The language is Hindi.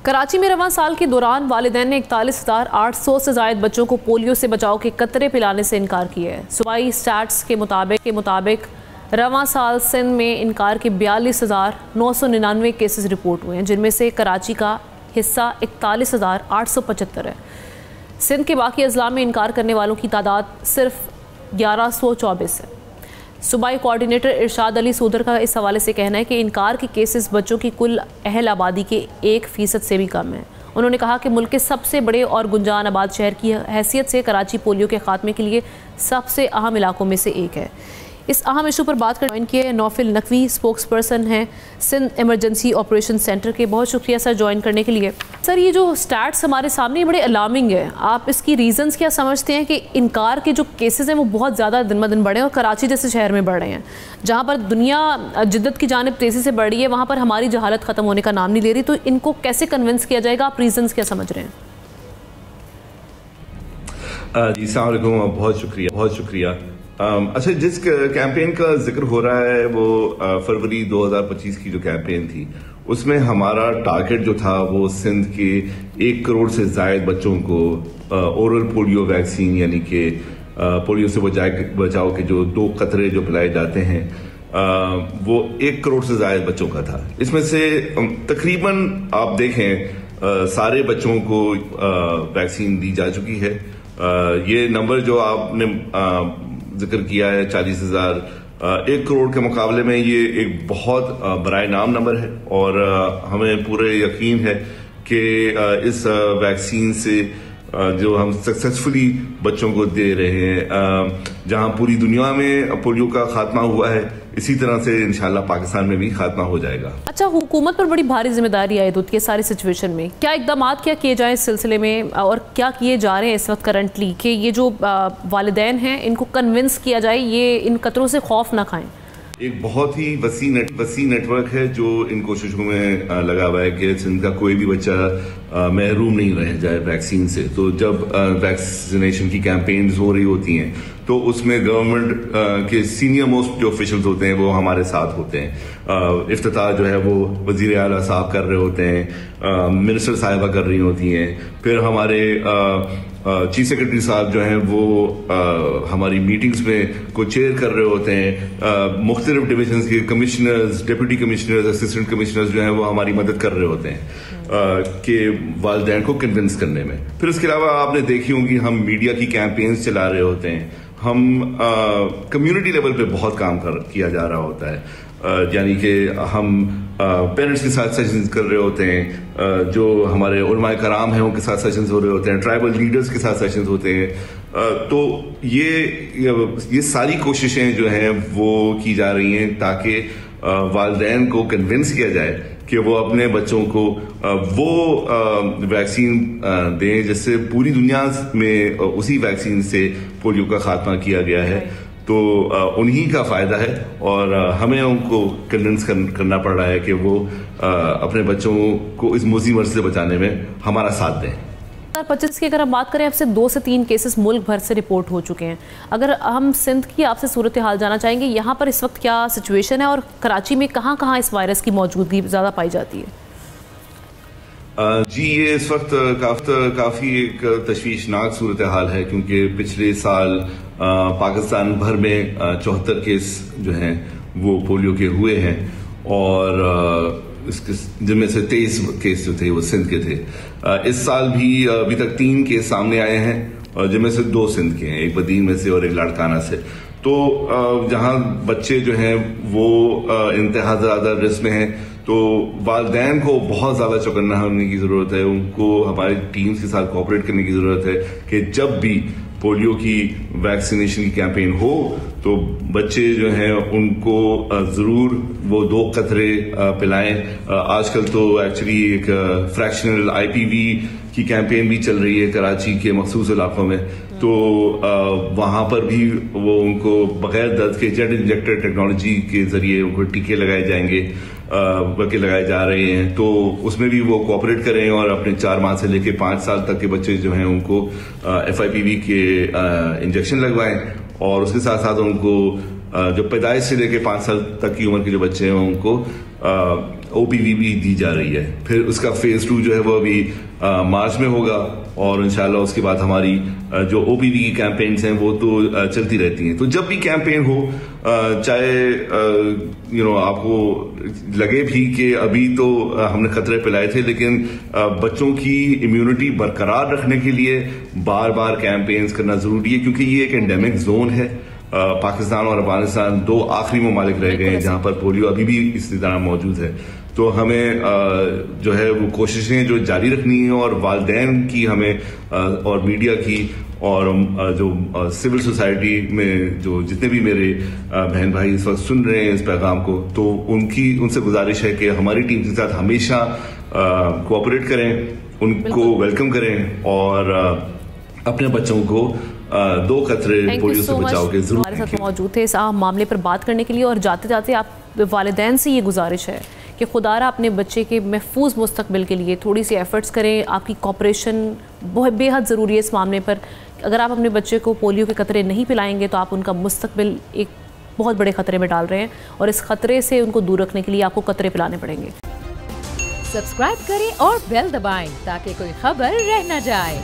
कराची में रवां साल के दौरान वालिदैन ने 41,800 से ज़ायद बच्चों को पोलियो से बचाव के कतरे पिलाने से इनकार किया है। सूबाई स्टैट्स के मुताबिक रवां साल सिंध में इनकार के 42,999 केसेस रिपोर्ट हुए हैं, जिनमें से कराची का हिस्सा 41,875 है। सिंध के बाकी अजला में इनकार करने वालों की तादाद सिर्फ 1124 है। सूबाई कोऑर्डिनेटर इरशाद अली सूदर का इस हवाले से कहना है कि इनकार के केसेस बच्चों की कुल अहल आबादी के 1% से भी कम है। उन्होंने कहा कि मुल्क के सबसे बड़े और गुंजान आबाद शहर की हैसियत से कराची पोलियो के खात्मे के लिए सबसे अहम इलाकों में से एक है। इस अहम इशू पर बात कर ज्वाइन किए नौफिल नकवी, स्पोक्स पर्सन हैं सिंध इमरजेंसी ऑपरेशन सेंटर के। बहुत शुक्रिया सर ज्वाइन करने के लिए। सर, ये जो स्टैट्स हमारे सामने बड़े अलार्मिंग है, आप इसकी रीजंस क्या समझते हैं कि इनकार के जो केसेस हैं वो बहुत ज़्यादा दिन ब दिन बढ़े हैं और कराची जैसे शहर में बढ़ रहे हैं, जहाँ पर दुनिया जिद्दत की जानिब तेज़ी से बढ़ रही है, वहाँ पर हमारी जहालत ख़त्म होने का नाम नहीं ले रही। तो इनको कैसे कन्विंस किया जाएगा, आप रीजंस क्या समझ रहे हैं? जी अस्सलाम वालेकुम, बहुत शुक्रिया। अच्छा, जिस कैंपेन का जिक्र हो रहा है वो फरवरी 2025 की जो कैंपेन थी, उसमें हमारा टारगेट जो था वो सिंध के 1 करोड़ से ज़ायद बच्चों को ओरल पोलियो वैक्सीन यानी कि पोलियो से बचाव के जो 2 कतरे जो पिलाए जाते हैं वो 1 करोड़ से ज़ायद बच्चों का था। इसमें से तकरीबन आप देखें सारे बच्चों को वैक्सीन दी जा चुकी है। ये नंबर जो आपने जिक्र किया है 40,000, 1 करोड़ के मुकाबले में ये एक बहुत बराए नाम नंबर है और हमें पूरे यकीन है कि इस वैक्सीन से जो हम सक्सेसफुली बच्चों को दे रहे हैं, जहां पूरी दुनिया में पोलियो का खात्मा हुआ है, इसी तरह से इंशाल्लाह पाकिस्तान में भी खात्मा हो जाएगा। अच्छा, हुकूमत पर बड़ी भारी जिम्मेदारी आयद होती है सारी सिचुएशन में। क्या इकदामात क्या किए जाए इस सिलसिले में और क्या किए जा रहे हैं इस वक्त करंटली कि ये जो वालिदैन हैं इनको कन्विंस किया जाए ये इन कतरों से खौफ ना खाएं? एक बहुत ही वसी नेटवर्क है जो इन कोशिशों में लगा हुआ है कि सिंध का कोई भी बच्चा महरूम नहीं रह जाए वैक्सीन से। तो जब वैक्सीनेशन की कैंपेन्स हो रही होती हैं तो उसमें गवर्नमेंट के सीनियर मोस्ट जो ऑफिशियल्स होते हैं वो हमारे साथ होते हैं। इफ्तिताह जो है वो वजीर आला साहब कर रहे होते हैं, मिनिस्टर साहिबा कर रही होती हैं, फिर हमारे चीफ सेक्रेटरी साहब जो हैं वो हमारी मीटिंग्स में को चेयर कर रहे होते हैं। मुख्तलिफ डिविजन्स के commissioners, deputy commissioners, assistant commissioners जो हैं वो हमारी मदद कर रहे होते हैं कि वालिदैन को कन्विंस करने में। फिर उसके अलावा आपने देखी होंगी हम मीडिया की कैंपेन्स चला रहे होते हैं, हम कम्युनिटी लेवल पे बहुत काम किया जा रहा होता है। यानी कि हम पेरेंट्स के साथ सेशंस कर रहे होते हैं, जो हमारे उलमाए कराम हैं उनके साथ सेशंस हो रहे होते हैं, ट्राइबल लीडर्स के साथ सेशंस होते हैं। तो ये सारी कोशिशें जो हैं वो की जा रही हैं ताकि वालिदैन को कन्विंस किया जाए कि वो अपने बच्चों को वो वैक्सीन दें जिससे पूरी दुनिया में उसी वैक्सीन से पोलियो का खात्मा किया गया है। तो उन्हीं का फायदा है और हमें उनको कन्विंस करना पड़ रहा है कि वो अपने बच्चों को इस मुसीबत से बचाने में हमारा साथ दें। 2025 की अगर हम बात करें, अब से 2 से 3 केसेस मुल्क भर से रिपोर्ट हो चुके हैं। अगर हम सिंध की आपसे सूरत हाल जाना चाहेंगे, यहाँ पर इस वक्त क्या सिचुएशन है और कराची में कहाँ कहाँ इस वायरस की मौजूदगी ज़्यादा पाई जाती है? जी, ये इस वक्त काफ़ी एक तशवीशनाक सूरत हाल है क्योंकि पिछले साल पाकिस्तान भर में 74 केस जो हैं वो पोलियो के हुए हैं और जिनमें से 23 केस जो थे वो सिंध के थे। इस साल भी अभी तक 3 केस सामने आए हैं जिनमें से 2 सिंध के हैं, एक बदीन में से और एक लाड़काना से। तो जहां बच्चे जो हैं वो इंतहा ज़्यादा रिस्क में हैं, तो वालिदैन को बहुत ज़्यादा चौकन्ना होने की ज़रूरत है। उनको हमारी टीम्स के साथ कोऑपरेट करने की ज़रूरत है कि जब भी पोलियो की वैक्सीनेशन की कैंपेन हो तो बच्चे जो हैं उनको ज़रूर वो 2 कतरे पिलाएं। आजकल तो एक्चुअली एक फ्रैक्शनल IPV की कैंपेन भी चल रही है कराची के मखसूस इलाकों में, तो वहाँ पर भी वो उनको बगैर दर्द के जेट इंजेक्टर टेक्नोलॉजी के जरिए उनको टीके लगाए जाएंगे, बल्कि लगाए जा रहे हैं। तो उसमें भी वो कोऑपरेट करें और अपने 4 माह से लेकर 5 साल तक के बच्चे जो हैं उनको FIPV के इंजेक्शन लगवाएं और उसके साथ साथ उनको जो पैदाइश से लेकर 5 साल तक की उम्र के जो बच्चे हैं उनको OPV भी दी जा रही है। फिर उसका फेज 2 जो है वो अभी मार्च में होगा और इंशाल्लाह उसके बाद हमारी जो OPV की कैंपेन्स हैं वो तो चलती रहती हैं। तो जब भी कैंपेन हो, चाहे आपको लगे भी कि अभी तो हमने खतरे पिलाए थे, लेकिन बच्चों की इम्यूनिटी बरकरार रखने के लिए बार बार कैंपेन्स करना जरूरी है, क्योंकि ये एक एंडेमिक जोन है। पाकिस्तान और अफगानिस्तान 2 आखिरी ममालिक रह गए हैं जहां पर पोलियो अभी भी इसी तरह मौजूद है। तो हमें जो है वो कोशिशें जो जारी रखनी है, और वालिदैन की हमें और मीडिया की और जो सिविल सोसाइटी में जो जितने भी मेरे बहन भाई इस वक्त सुन रहे हैं इस पैगाम को, तो उनसे गुजारिश है कि हमारी टीम के साथ हमेशा कोऑपरेट करें, उनको वेलकम करें और अपने बच्चों को 2 खतरे पोलियो से बचाव के जरूर। हमारे साथ मौजूद थे इस अहम मामले पर बात करने के लिए, और जाते जाते आप वालिदैन से ये गुजारिश है कि खुदारा अपने बच्चे के महफूज मुस्तकबिल के लिए थोड़ी सी एफर्ट्स करें। आपकी कॉपरेशन बहुत बेहद ज़रूरी है इस मामले पर। अगर आप अपने बच्चे को पोलियो के कतरे नहीं पिलाएंगे तो आप उनका मुस्तकबिल एक बहुत बड़े ख़तरे में डाल रहे हैं, और इस खतरे से उनको दूर रखने के लिए आपको कतरे पिलाने पड़ेंगे। सब्सक्राइब करें और बेल दबाएं ताकि कोई खबर रह न जाए।